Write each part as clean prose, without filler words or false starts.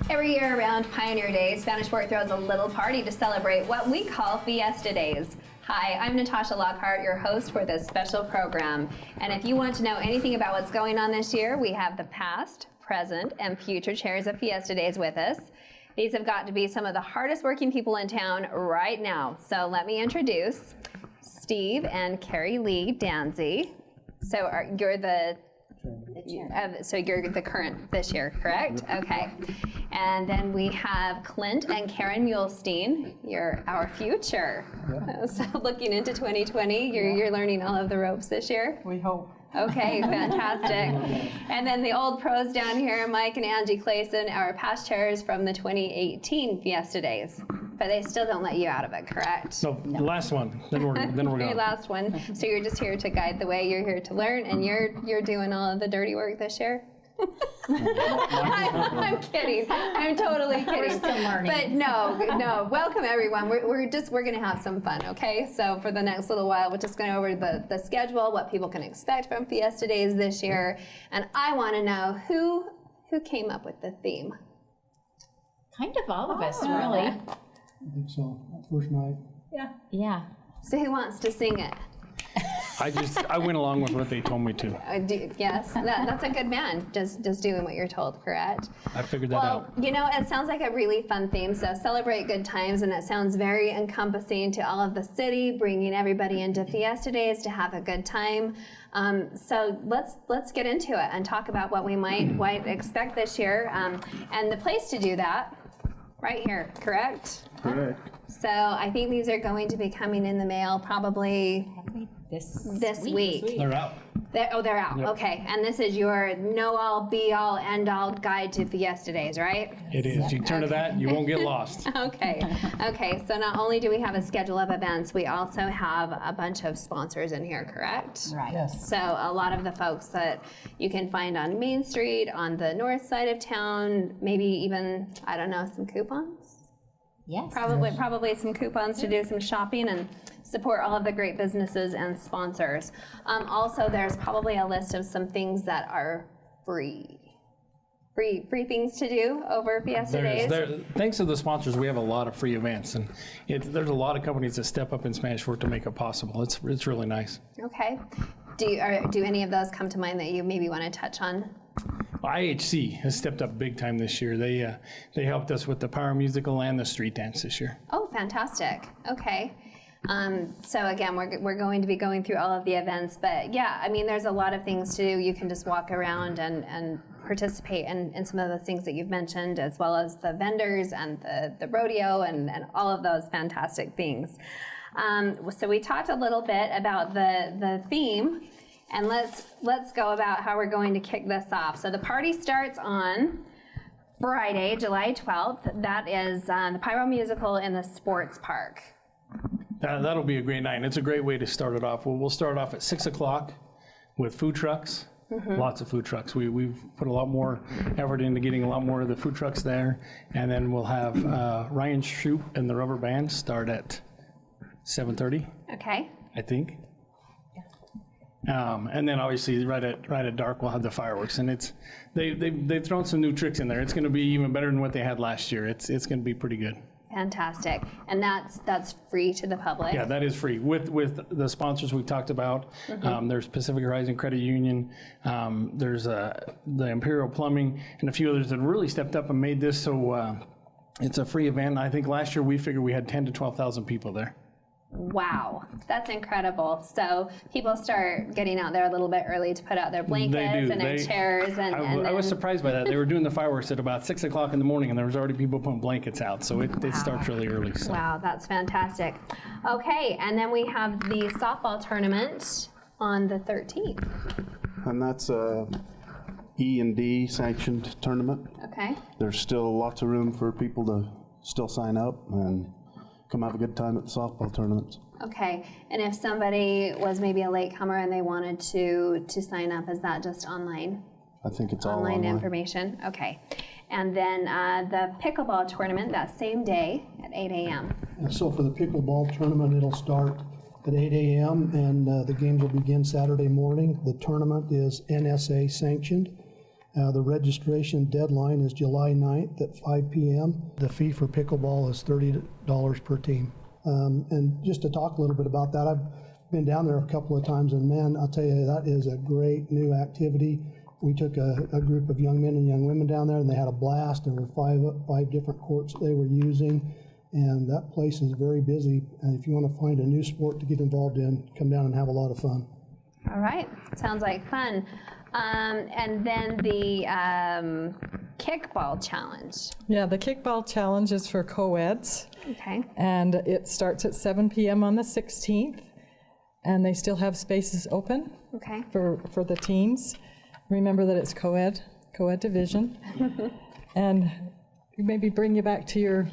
Every year around Pioneer Day, Spanish Fort throws a little party to celebrate what we call Fiesta Days. Hi, I'm Natasha Lockhart, your host for this special program. And if you want to know anything about what's going on this year, we have the past, present, and future chairs of Fiesta Days with us. These have got to be some of the hardest working people in town right now. So let me introduce Steve and Carrie Lee Danzy. So you're the current this year, correct? Okay. And then we have Clint and Karen Muhlstein. You're our future. Yeah. So looking into 2020, you're learning all of the ropes this year? We hope. Okay, fantastic. And then the old pros down here, Mike and Angie Clayson, our past chairs from the 2018 Fiesta Days. But they still don't let you out of it, correct? No, the last one. Then we're Your going. last one. So you're just here to guide the way. You're here to learn, and you're doing all of the dirty work this year. I'm kidding. I'm totally kidding. We're still learning. But no. Welcome everyone. We're going to have some fun. Okay. So for the next little while, we're just going to go over the schedule, what people can expect from Fiesta Days this year, and I want to know who came up with the theme. Kind of all of us, really. I think so. First night. Yeah. So who wants to sing it? I went along with what they told me to. Yes, that's a good man. Just doing what you're told, correct? I figured that out. Well, you know, it sounds like a really fun theme. So celebrate good times, and it sounds very encompassing to all of the city, bringing everybody into Fiesta Days to have a good time. So let's get into it and talk about what we might expect this year, and the place to do that. Right here, correct? Correct. So I think these are going to be coming in the mail probably this week. They're out. They're out. Yep. Okay, and this is your know-all, be-all, end-all guide to Fiesta Days, right? It is. You turn to that, you won't get lost. Okay. So not only do we have a schedule of events, we also have a bunch of sponsors in here, correct? Right. Yes. So a lot of the folks that you can find on Main Street, on the north side of town, maybe even, I don't know, some coupons? Yes. Probably some coupons to do some shopping and support all of the great businesses and sponsors. Also, there's probably a list of some things that are free things to do over Fiesta Days. Thanks to the sponsors, we have a lot of free events, and there's a lot of companies that step up in Spanish Fort to make it possible. It's really nice. Okay. Do any of those come to mind that you maybe want to touch on? IHC has stepped up big time this year. They helped us with the power musical and the street dance this year. Oh, fantastic. Okay. So again, we're going to be going through all of the events, but yeah, I mean, there's a lot of things to do. You can just walk around and participate in some of the things that you've mentioned, as well as the vendors and the rodeo and all of those fantastic things. So we talked a little bit about the theme, and let's go about how we're going to kick this off. So the party starts on Friday, July 12th. That is the Pyro Musical in the Sports Park. That'll be a great night, and it's a great way to start it off. We'll start off at 6 o'clock with food trucks, lots of food trucks. We've put a lot more effort into getting a lot more of the food trucks there, and then we'll have Ryan Shoup and the Rubber Band start at 7:30. Okay. I think. And then obviously right at dark we'll have the fireworks, and they've thrown some new tricks in there. It's going to be even better than what they had last year. It's going to be pretty good. Fantastic. And that's free to the public? Yeah, that is free. With the sponsors we talked about, there's Pacific Horizon Credit Union, there's the Imperial Plumbing, and a few others that really stepped up and made this so it's a free event. I think last year we figured we had 10 to 12,000 people there. Wow, that's incredible. So people start getting out there a little bit early to put out their blankets and their chairs. I was surprised by that. They were doing the fireworks at about 6 o'clock in the morning, and there was already people putting blankets out. So it starts really early. So. Wow, that's fantastic. Okay, and then we have the softball tournament on the 13th. And that's a E&D sanctioned tournament. Okay. There's still lots of room for people to still sign up and come have a good time at the softball tournaments. Okay, and if somebody was maybe a latecomer and they wanted to sign up, is that just online? I think it's all online information. Okay, and then the pickleball tournament that same day at 8 a.m. And so for the pickleball tournament, it'll start at 8 a.m. and the games will begin Saturday morning. The tournament is NSA sanctioned, The registration deadline is July 9th at 5 p.m. The fee for pickleball is $30 per team. And just to talk a little bit about that, I've been down there a couple of times, and man, I'll tell you, that is a great new activity. We took a group of young men and young women down there, and they had a blast. There were five different courts they were using, and that place is very busy. And if you want to find a new sport to get involved in, come down and have a lot of fun. All right, sounds like fun. And then the kickball challenge. Yeah, the kickball challenge is for co-eds, Okay. and it starts at 7 p.m. on the 16th, and they still have spaces open Okay. for the teams. Remember that it's co-ed division, and maybe bring you back to your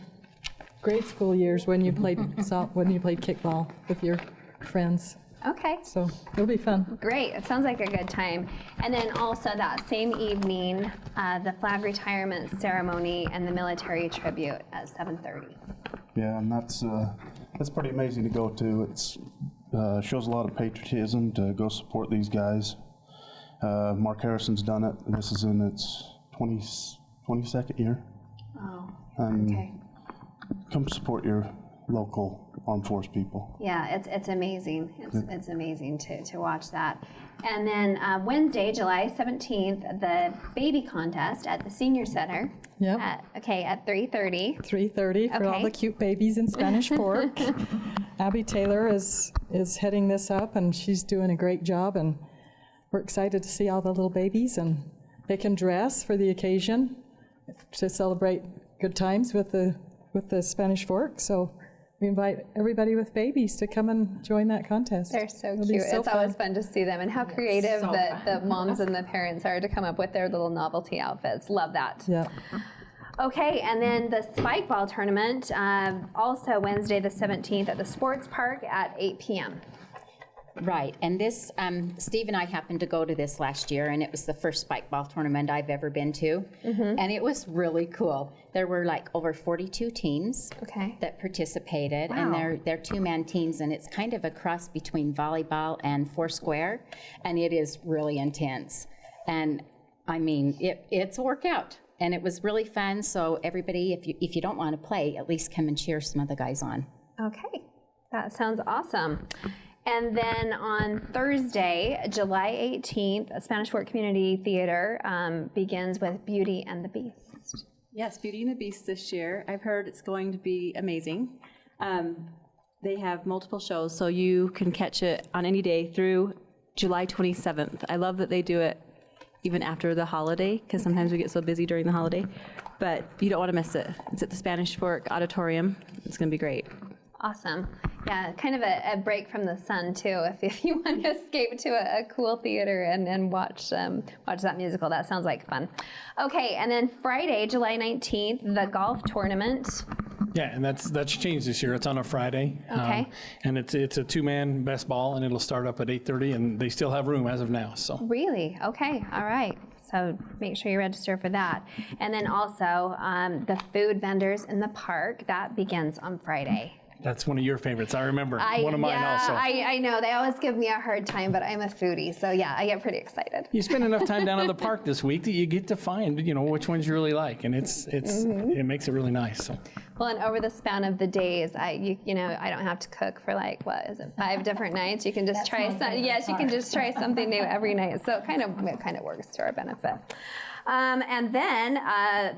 grade school years when you played kickball with your friends. Okay. So it'll be fun. Great. It sounds like a good time. And then also that same evening, the flag retirement ceremony and the military tribute at 7:30. Yeah, and that's pretty amazing to go to. It's shows a lot of patriotism to go support these guys. Mark Harrison's done it, and this is in its 22nd year. Oh, And okay. come support your local armed force people. Yeah, it's amazing. It's amazing to watch that. And then Wednesday, July 17th, the baby contest at the Senior Center. Yep. At 3:30. 3:30 for all Okay. the cute babies in Spanish Fork. Abby Taylor is heading this up, and she's doing a great job, and we're excited to see all the little babies, and they can dress for the occasion to celebrate good times with the Spanish Fork. So we invite everybody with babies to come and join that contest. They're so It'll be cute. so It's always fun to see them, and how creative so the moms and the parents are to come up with their little novelty outfits. Love that. Yeah. Okay, and then the spike ball tournament, also Wednesday the 17th at the Sports Park at 8 p.m. Right, and this, Steve and I happened to go to this last year, and it was the first spike ball tournament I've ever been to, and it was really cool. There were like over 42 teams Okay. that participated, Wow. and they're two-man teams, and it's kind of a cross between volleyball and foursquare, and it is really intense. And I mean, it's a workout, and it was really fun. So everybody, if you don't want to play, at least come and cheer some of the guys on. Okay, that sounds awesome. And then on Thursday, July 18th, Spanish Fork Community Theater begins with Beauty and the Beast. Yes, Beauty and the Beast this year. I've heard it's going to be amazing. They have multiple shows, so you can catch it on any day through July 27th. I love that they do it even after the holiday, because sometimes we get so busy during the holiday. But you don't want to miss it. It's at the Spanish Fork Auditorium. It's going to be great. Awesome. Yeah, kind of a break from the sun too. If you want to escape to a cool theater and watch that musical, that sounds like fun. Okay, and then Friday, July 19th, the golf tournament. Yeah, and that's changed this year. It's on a Friday. Okay. And it's a two-man best ball, and it'll start up at 8:30, and they still have room as of now. So Really? Okay. All right. So make sure you register for that. And then also the food vendors in the park, that begins on Friday. that's one of your favorites. I remember one of mine also. I know. They always give me a hard time, but I'm a foodie. So yeah, I get pretty excited. You spend enough time down at the park this week that you get to find, which ones you really like, and it makes it really nice. So. Well, and over the span of the days, I don't have to cook for 5 different nights. You can just try you can just try something new every night. So it kind of works to our benefit. And then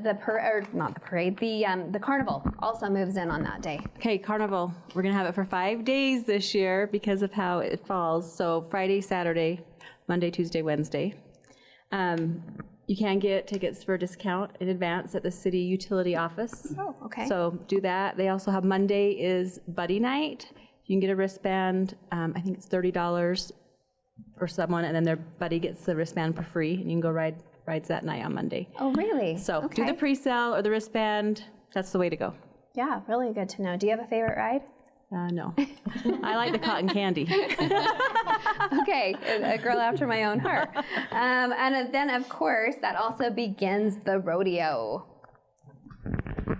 the Carnival also moves in on that day. Okay, Carnival. We're going to have it for 5 days this year because of how it falls. So Friday, Saturday, Monday, Tuesday, Wednesday. You can get tickets for a discount in advance at the city utility office. Oh, okay. So do that. They also have Monday is Buddy Night. You can get a wristband. I think it's $30 for someone, and then their buddy gets the wristband for free, and you can go rides that night on Monday. Oh, really? So okay. do the pre-sale or the wristband. That's the way to go. Yeah, really good to know. Do you have a favorite ride? No. I like the cotton candy. Okay, a girl after my own heart. And then, of course, that also begins the rodeo.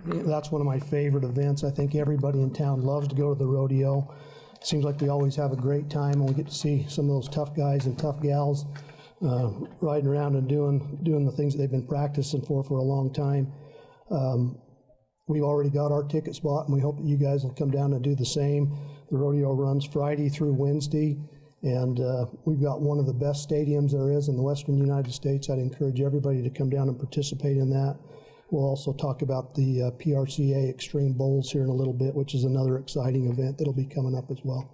That's one of my favorite events. I think everybody in town loves to go to the rodeo. It seems like we always have a great time, and we get to see some of those tough guys and tough gals riding around and doing the things that they've been practicing for a long time. We've already got our tickets bought, and we hope that you guys will come down and do the same. The rodeo runs Friday through Wednesday, and we've got one of the best stadiums there is in the western United States. I'd encourage everybody to come down and participate in that. We'll also talk about the PRCA Extreme Bowls here in a little bit, which is another exciting event that'll be coming up as well.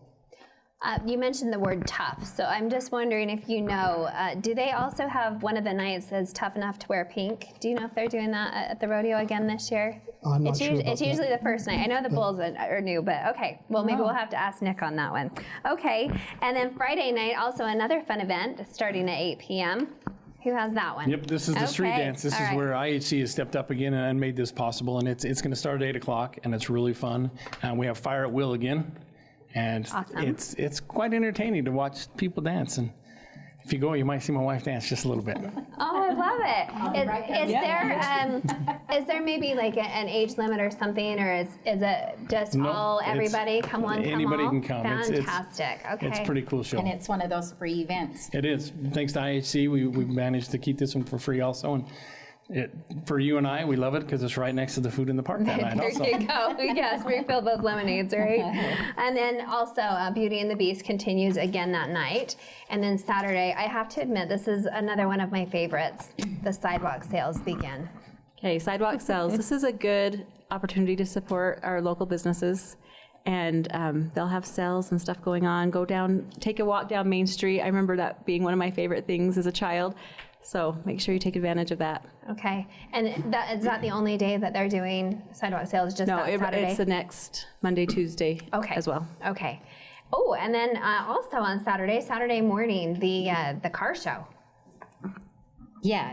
You mentioned the word tough, so I'm just wondering if you know, do they also have one of the nights that's tough enough to wear pink? Do you know if they're doing that at the rodeo again this year? I'm not sure about It's usually the first night. I know the Bulls are new, but okay. Well, maybe we'll have to ask Nick on that one. Okay, and then Friday night, also another fun event starting at 8 p.m. Who has that one? Yep, this is the street Okay, dance. This all is right. where IHC has stepped up again and made this possible, and it's going to start at 8 o'clock, and it's really fun. We have Fire at Will again, and Awesome. it's quite entertaining to watch people dance. And if you go, you might see my wife dance just a little bit. Oh, I love it. Is there maybe like an age limit or something, or is it just No, everybody come one, come anybody all? can come. Fantastic. Okay. It's a pretty cool show. And it's one of those free events. It is. Thanks to IHC, we managed to keep this one for free also. And for you and I, we love it because it's right next to the food in the park that night also. There you go. Yes, refill those lemonades, right? And then also Beauty and the Beast continues again that night. And then Saturday, I have to admit, this is another one of my favorites. The Sidewalk Sales begin. Okay, Sidewalk Sales. This is a good opportunity to support our local businesses. And they'll have sales and stuff going on. Go down, take a walk down Main Street. I remember that being one of my favorite things as a child. So make sure you take advantage of that. Okay. And is that the only day that they're doing Sidewalk Sales, just No, that Saturday? it's the next Monday, Tuesday Okay. as well. Okay. Oh, and then also on Saturday morning, the car show. Yeah,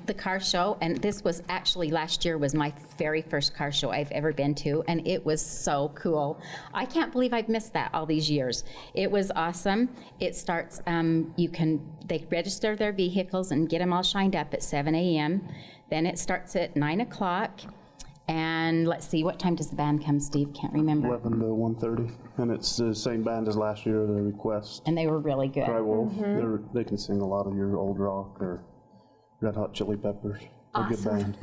the car show, and this was actually last year was my very first car show I've ever been to, and it was so cool. I can't believe I've missed that all these years. It was awesome. It starts, they register their vehicles and get them all shined up at 7 a.m. Then it starts at 9 o'clock, and let's see, what time does the band come, Steve? Can't remember. 11 to 1:30, and it's the same band as last year, the Request. And they were really good. Cry Wolf, they can sing a lot of your old rock or Red Hot Chili Peppers. A good band.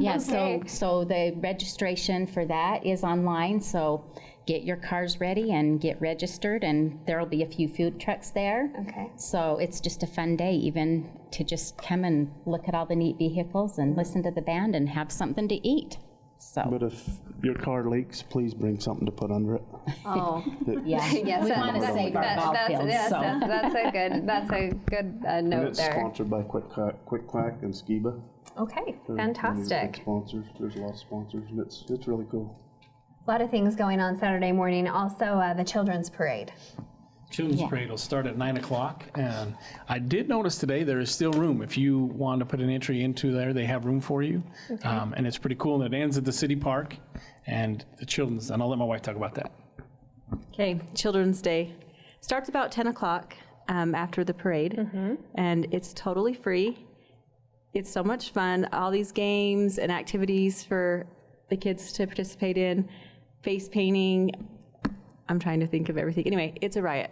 Yeah, Okay. so the registration for that is online, so get your cars ready and get registered, and there'll be a few food trucks there. Okay. So it's just a fun day, even to just come and look at all the neat vehicles and listen to the band and have something to eat. So, But if your car leaks, please bring something to put under it. Oh. yeah, Yes, we want to save our ball fields, so. that's a good And note it's there. sponsored by Quick Clack and Skiba. Okay, They're fantastic. big sponsors. There's a lot of sponsors, and it's really cool. A lot of things going on Saturday morning. Also, the children's parade. Children's Parade will start at 9 o'clock, and I did notice today there is still room. If you want to put an entry into there, they have room for you, and it's pretty cool. And it ends at the city park, and the children's, and I'll let my wife talk about that. Okay, Children's Day. Starts about 10 o'clock after the parade, and it's totally free. It's so much fun. All these games and activities for the kids to participate in. Face painting. I'm trying to think of everything. Anyway, it's a riot.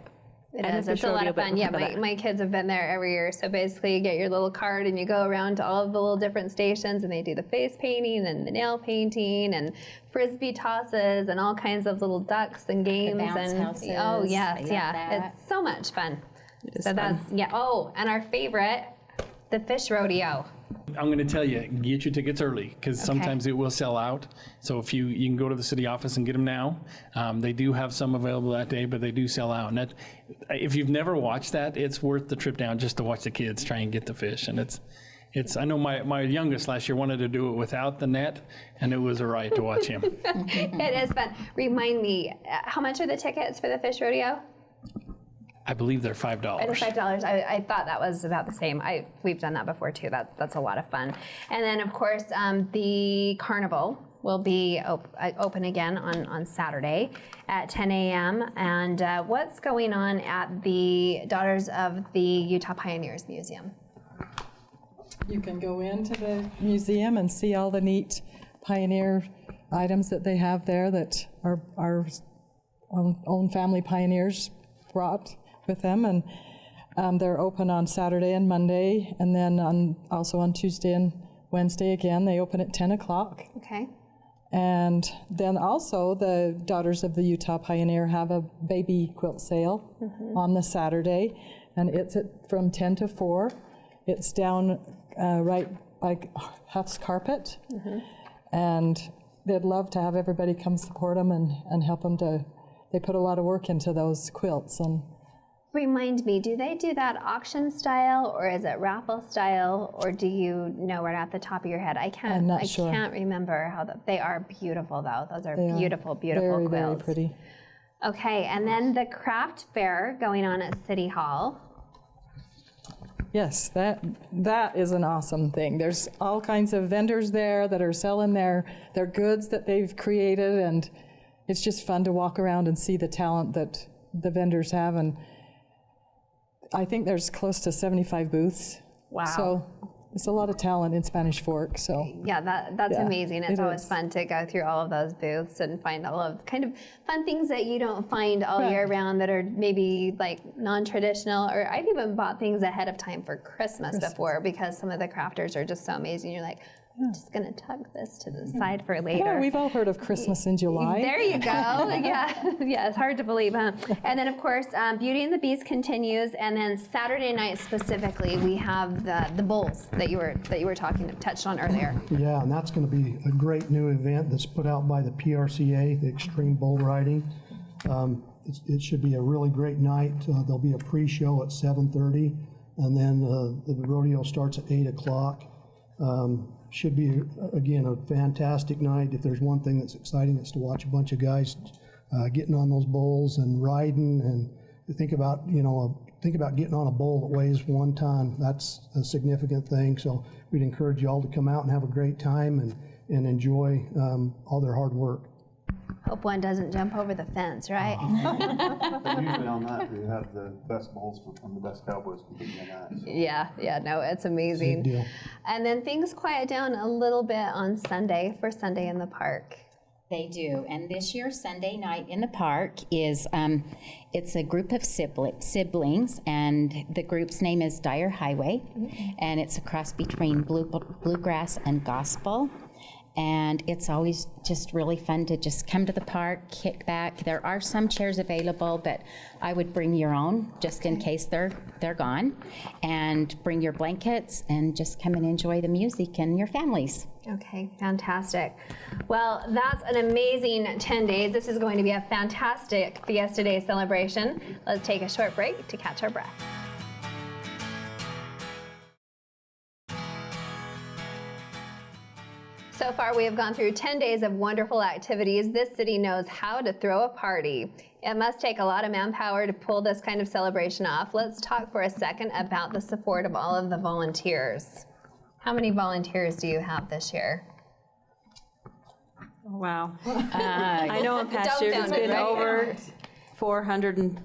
It And is. the It's a lot rodeo, of but fun. we'll Yeah, talk about that. my kids have been there every year. So basically, you get your little card and you go around to all of the little different stations, and they do the face painting and the nail painting and frisbee tosses and all kinds of little ducks and games. bounce and houses. oh I yes, love yeah, that. it's so much fun. is So fun. that's yeah. Oh, and our favorite, the fish rodeo. I'm going to tell you, get your tickets early because sometimes it will sell out. So if you can go to the city office and get them now. They do have some available that day, but they do sell out. And that, if you've never watched that, it's worth the trip down just to watch the kids try and get the fish. And it's. I know my youngest last year wanted to do it without the net, and it was a riot to watch him. It is fun. Remind me, how much are the tickets for the fish rodeo? I believe they're $5. It is $5. I thought that was about the same. We've done that before too. That's a lot of fun. And then of course the Carnival will be open again on Saturday at 10 a.m. And what's going on at the Daughters of the Utah Pioneers Museum? You can go into the museum and see all the neat pioneer items that they have there that our own family pioneers brought with them. And They're open on Saturday and Monday, and then also on Tuesday and Wednesday again. They open at 10 o'clock. Okay. And then also the Daughters of the Utah Pioneer have a baby quilt sale on the Saturday, and it's from 10 to 4. It's down right by Huff's Carpet, and they'd love to have everybody come support them and help them they put a lot of work into those quilts. And Remind me, do they do that auction style, or is it raffle style, or do you know right off the top of your head? I'm not sure. I can't remember how they are beautiful though. Those are They are beautiful very, quilts. very pretty. Okay, and then the craft fair going on at City Hall. Yes, that is an awesome thing. There's all kinds of vendors there that are selling their goods that they've created, and it's just fun to walk around and see the talent that the vendors have. And I think there's close to 75 booths. Wow. So it's a lot of talent in Spanish Fork. So Yeah, that's Yeah, amazing. It's it always is. fun to go through all of those booths and find all of kind of fun things that you don't find all year round that are maybe like non-traditional. Or I've even bought things ahead of time for Christmas before, because some of the crafters are just so amazing. You're like, I'm just gonna tug this to the side for later. yeah, we've all heard of Christmas in July. There you go. Yeah, it's hard to believe, huh? And then of course, Beauty and the Beast continues, and then Saturday night specifically, we have the bowls that you were touched on earlier. Yeah, and that's going to be a great new event that's put out by the PRCA, the Extreme Bull Riding. It should be a really great night. There'll be a pre-show at 7:30, and then the rodeo starts at 8 o'clock. Should be, again, a fantastic night. If there's one thing that's exciting, it's to watch a bunch of guys getting on those bulls and riding. And think about getting on a bull that weighs 1 ton. That's a significant thing. So we'd encourage you all to come out and have a great time and enjoy all their hard work. Hope one doesn't jump over the fence, right? But usually on that, we have the best bulls from the best cowboys competing in that. So. Yeah, no, it's amazing. Big deal. And then things quiet down a little bit on Sunday for Sunday in the Park. They do, and this year Sunday night in the park is it's a group of siblings, and the group's name is Dyer Highway, and it's a cross between bluegrass and gospel. And it's always just really fun to just come to the park, kick back. There are some chairs available, but I would bring your own just in case they're gone, and bring your blankets and just come and enjoy the music and your families. Okay, fantastic. Well, that's an amazing 10 days. This is going to be a fantastic Fiesta Day celebration. Let's take a short break to catch our breath. So far, we have gone through 10 days of wonderful activities. This city knows how to throw a party. It must take a lot of manpower to pull this kind of celebration off. Let's talk for a second about the support of all of the volunteers. How many volunteers do you have this year? Wow. I know in past years it's Don't been right over 400 and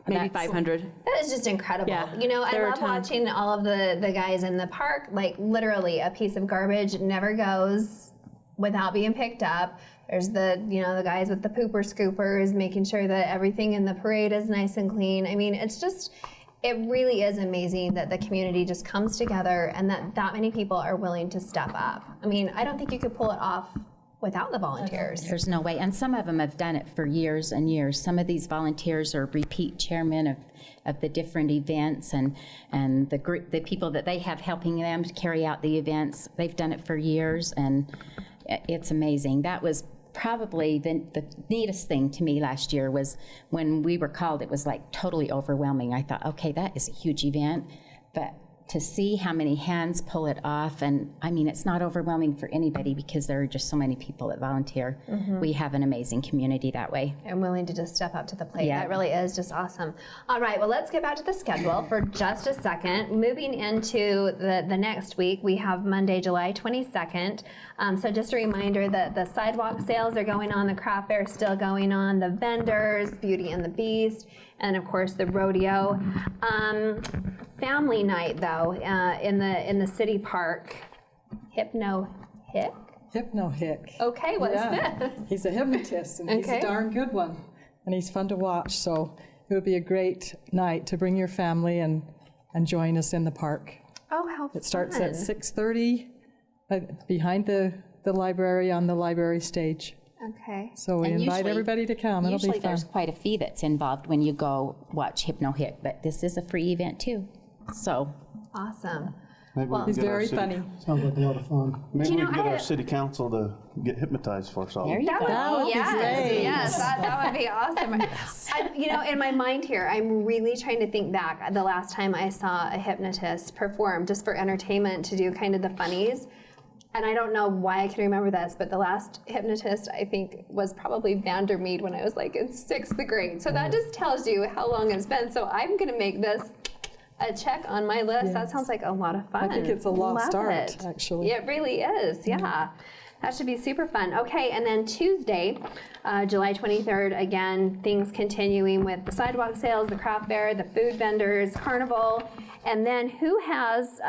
maybe 500. That is just incredible. Yeah, You know, I there are love tons. watching all of the guys in the park. Like literally, a piece of garbage never goes without being picked up. There's the guys with the pooper scoopers, making sure that everything in the parade is nice and clean. I mean, it really is amazing that the community just comes together and that many people are willing to step up. I mean, I don't think you could pull it off without the volunteers. There's no way, and some of them have done it for years and years. Some of these volunteers are repeat chairmen of the different events, and the people that they have helping them to carry out the events, they've done it for years, and it's amazing. That was probably the neatest thing to me last year was when we were called. It was like totally overwhelming. I thought, okay, that is a huge event, but to see how many hands pull it off, and I mean, it's not overwhelming for anybody because there are just so many people that volunteer. We have an amazing community that way. And willing to just step up to the plate. Yeah. That really is just awesome. All right, well, let's get back to the schedule for just a second. Moving into the next week, we have Monday, July 22nd. So just a reminder that the Sidewalk Sales are going on, the craft fair is still going on, the vendors, Beauty and the Beast, and of course the rodeo. Family night, though, in the city park. Hypno Hit? Hypno Hit. Okay, what's Yeah. this? He's a hypnotist, and he's Okay. a darn good one. And he's fun to watch. So it would be a great night to bring your family and join us in the park. Oh, how fun. It starts at 6:30 behind the library on the library stage. Okay. So we And invite usually- everybody to come. It'll be Usually fun. there's quite a fee that's involved when you go watch Hypno Hit, but this is a free event too. So Awesome. Maybe we can He's get our very city- funny. Sounds like a lot of fun. Maybe You we know, can get I- our city council to get hypnotized for us all. there you That go. would, That would be yes, great. yes, that would be awesome. You know, in my mind here, I'm really trying to think back the last time I saw a hypnotist perform just for entertainment to do kind of the funnies. And I don't know why I can remember this, but the last hypnotist I think was probably Vandermeed when I was like in 6th grade. So that just tells you how long it's been. So I'm going to make this a check on my list. That sounds like a lot of fun. I think it's a lost Love art, it. actually. It really is, yeah. That should be super fun. Okay, and then Tuesday, July 23rd, again, things continuing with the sidewalk sales, the craft fair, the food vendors, Carnival, and then who has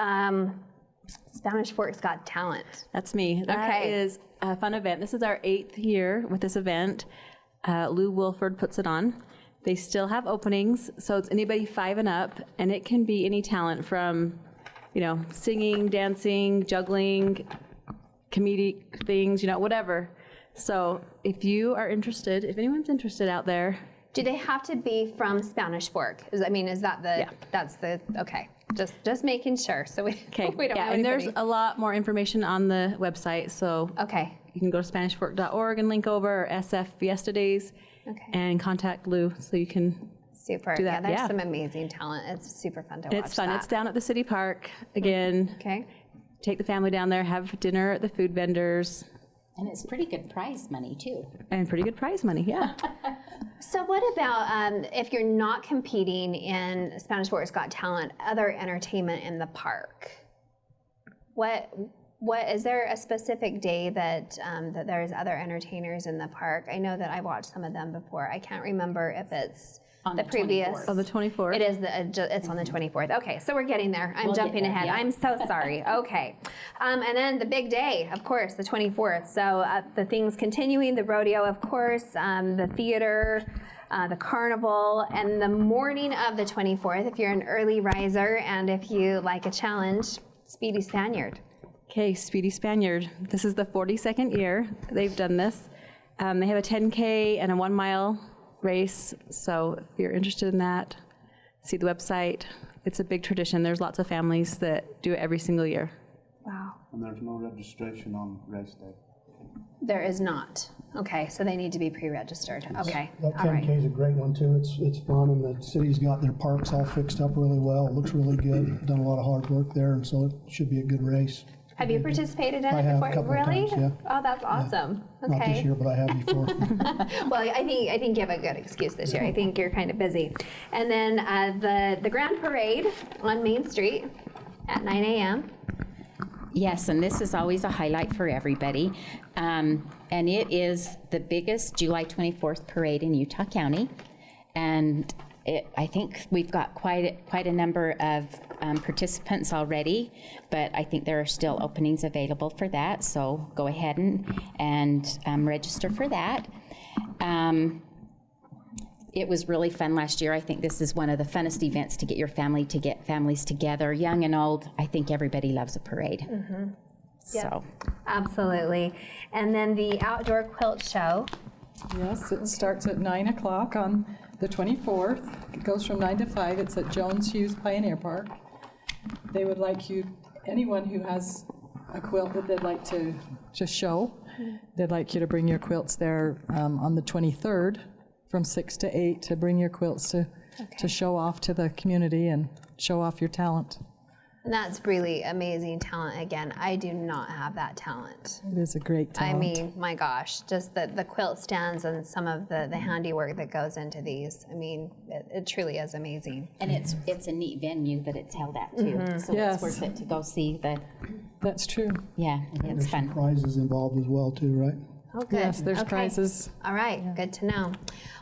Spanish Fork's Got Talent? That's me. That Okay. is a fun event. This is our 8th year with this event. Lou Wilford puts it on. They still have openings, so it's anybody 5 and up, and it can be any talent from, singing, dancing, juggling, comedic things, whatever. So if you are interested, if anyone's interested out there, Do they have to be from Spanish Fork? Is that the, Yeah. that's the, okay. Just making sure, so we, okay. we don't Yeah, have and there's anybody. a lot more information on the website, so Okay, you can go to SpanishFork.org and link over, or SF Fiesta Days, okay. and contact Lou so you can. Super. do Yeah, that, there's yeah. some amazing talent. It's super fun to watch It's fun. that. It's down at the city park. Again, Okay. take the family down there, have dinner at the food vendors, And it's pretty good prize money too. and pretty good prize money, yeah. So what about if you're not competing in Spanish Fork's Got Talent, other entertainment in the park? What is there a specific day that that there's other entertainers in the park? I know that I watched some of them before. I can't remember if it's On the the previous. 24th. On the 24th. It is it's on the 24th. Okay, so we're getting there. I'm We'll get jumping there, ahead. yeah. I'm so sorry. Okay. And then the big day, of course, the 24th. So the things continuing, the rodeo, of course, the theater, the carnival, and the morning of the 24th, if you're an early riser and if you like a challenge, Speedy Spaniard. Okay, Speedy Spaniard. This is the 42nd year they've done this. They have a 10K and a 1 mile race. So if you're interested in that, see the website. It's a big tradition. There's lots of families that do it every single year. Wow. And there's no registration on race day. There is not. Okay, so they need to be pre-registered. Okay, That all right. 10K is a great one too. It's fun, and the city's got their parks all fixed up really well. It looks really good. Done a lot of hard work there, and so it should be a good race. Have you participated in I it have a before? couple of Really? times, yeah. Oh, that's awesome. Not this Okay. year, but I have before. Well, I think you have a good excuse this year. I think you're kind of busy. And then the grand parade on Main Street at 9 a.m. Yes, and this is always a highlight for everybody. And it is the biggest July 24th parade in Utah County. And I think we've got quite a number of participants already, but I think there are still openings available for that. So go ahead and register for that. It was really fun last year. I think this is one of the funnest events to get families together, young and old. I think everybody loves a parade. So, Absolutely. And then the outdoor quilt show. Yes, it starts at 9 o'clock on the 24th. It goes from 9 to 5. It's at Jones Hughes Pioneer Park. They would like anyone who has a quilt that they'd like to show, they'd like you to bring your quilts there on the 23rd from 6 to 8 to bring your quilts to show off to the community and show off your talent. And that's really amazing talent. Again, I do not have that talent. It is a great talent. I mean, my gosh, just the quilt stands and some of the handiwork that goes into these. I mean, it truly is amazing. and it's a neat venue that it's held at too. So Yes. it's worth it to go see That's true. it's There's some fun. prizes involved as well too, right? Oh, good. Yes, there's Okay. prizes. All right, good to know.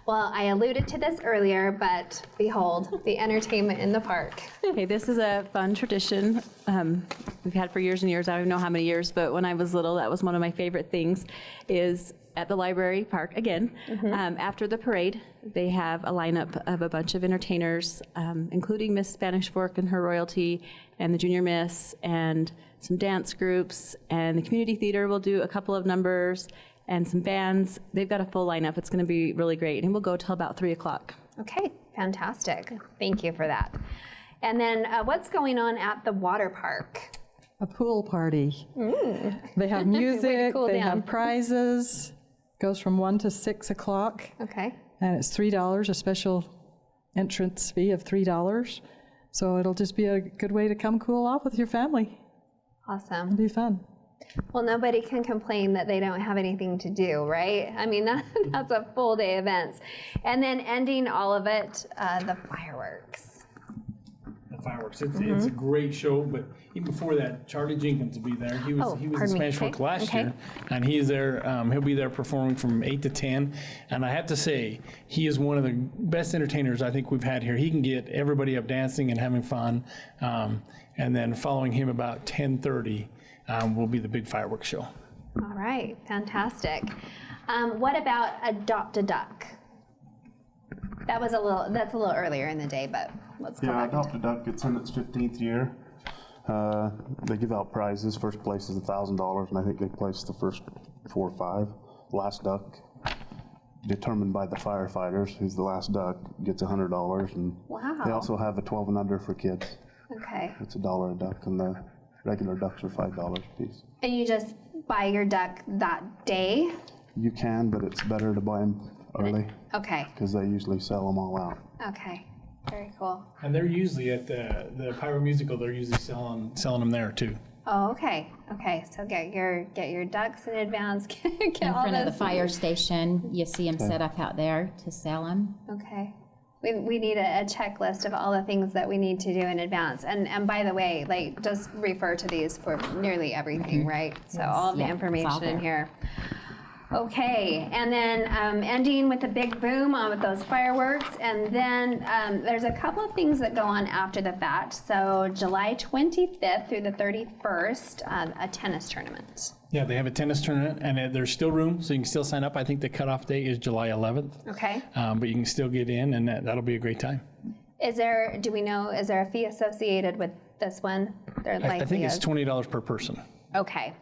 Well, I alluded to this earlier, but behold, the entertainment in the park. Okay, this is a fun tradition we've had for years and years. I don't even know how many years, but when I was little, that was one of my favorite things, is at the library park again. After the parade, they have a lineup of a bunch of entertainers, including Miss Spanish Fork and her royalty, and the Junior Miss, and some dance groups, and the community theater will do a couple of numbers, and some bands. They've got a full lineup. It's going to be really great, and we'll go till about 3 o'clock. Okay, fantastic. Thank you for that. And then what's going on at the water park? A pool party. They have music, cool they down. have prizes. Goes from 1 to 6 o'clock, Okay. and it's $3, a special entrance fee of $3. So it'll just be a good way to come cool off with your family. Awesome. It'll be fun. Well, nobody can complain that they don't have anything to do, right? I mean, that's a full day events. And then ending all of it, the fireworks. The fireworks. It's a great show, but even before that, Charlie Jenkins will be there. He was in pardon me. Spanish Fork Okay, last okay. year, and he's there. He'll be there performing from 8 to 10. And I have to say, he is one of the best entertainers I think we've had here. He can get everybody up dancing and having fun. And then following him about 10:30 will be the big fireworks show. All right, fantastic. What about Adopt a Duck? That's a little earlier in the day, but let's go Yeah, back. Adopt a Duck, it's in its 15th year. They give out prizes. First place is $1,000, and I think they placed the first 4 or 5. Last duck, determined by the firefighters, who's the last duck, gets $100. And Wow. they also have a 12 and under for kids. Okay. It's $1 a duck, and the regular ducks are $5 a piece. And you just buy your duck that day? You can, but it's better to buy them early, Okay. because they usually sell them all out. Okay. Very cool. And they're usually at the Pyro Musical. They're usually selling them there too. Oh, okay. Okay. So get your ducks in advance. Get In all front of the this. fire station, you see them set up out there to sell them. Okay. We need a checklist of all the things that we need to do in advance. And by the way, like, just refer to these for nearly everything, right? So all of the Yeah, it's all information in there. here. Okay, and then ending with a big boom on with those fireworks, and then there's a couple of things that go on after the fact. So July 25th through the 31st, a tennis tournament. Yeah, they have a tennis tournament, and there's still room, so you can still sign up. I think the cutoff date is July 11th, Okay. but you can still get in, and that'll be a great time. Is there a fee associated with this one? There I likely think it's is. $20 per person. Okay.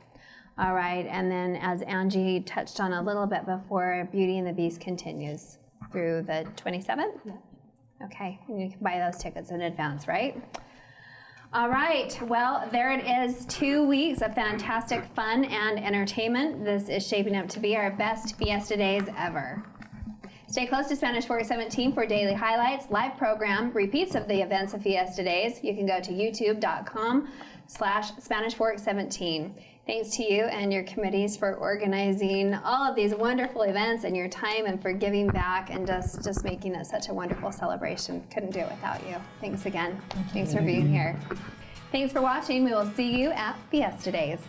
All right. And then as Angie touched on a little bit before, Beauty and the Beast continues through the 27th? Okay. And you can buy those tickets in advance, right? All right. Well, there it is. 2 weeks of fantastic fun and entertainment. This is shaping up to be our best Fiesta Days ever. Stay close to Spanish Fork 17 for daily highlights, live program, repeats of the events of Fiesta Days. You can go to youtube.com/Spanish Fork 17. Thanks to you and your committees for organizing all of these wonderful events and your time and for giving back and just making it such a wonderful celebration. Couldn't do it without you. Thanks again. Thanks for being here. Thanks for watching. We will see you at Fiesta Days.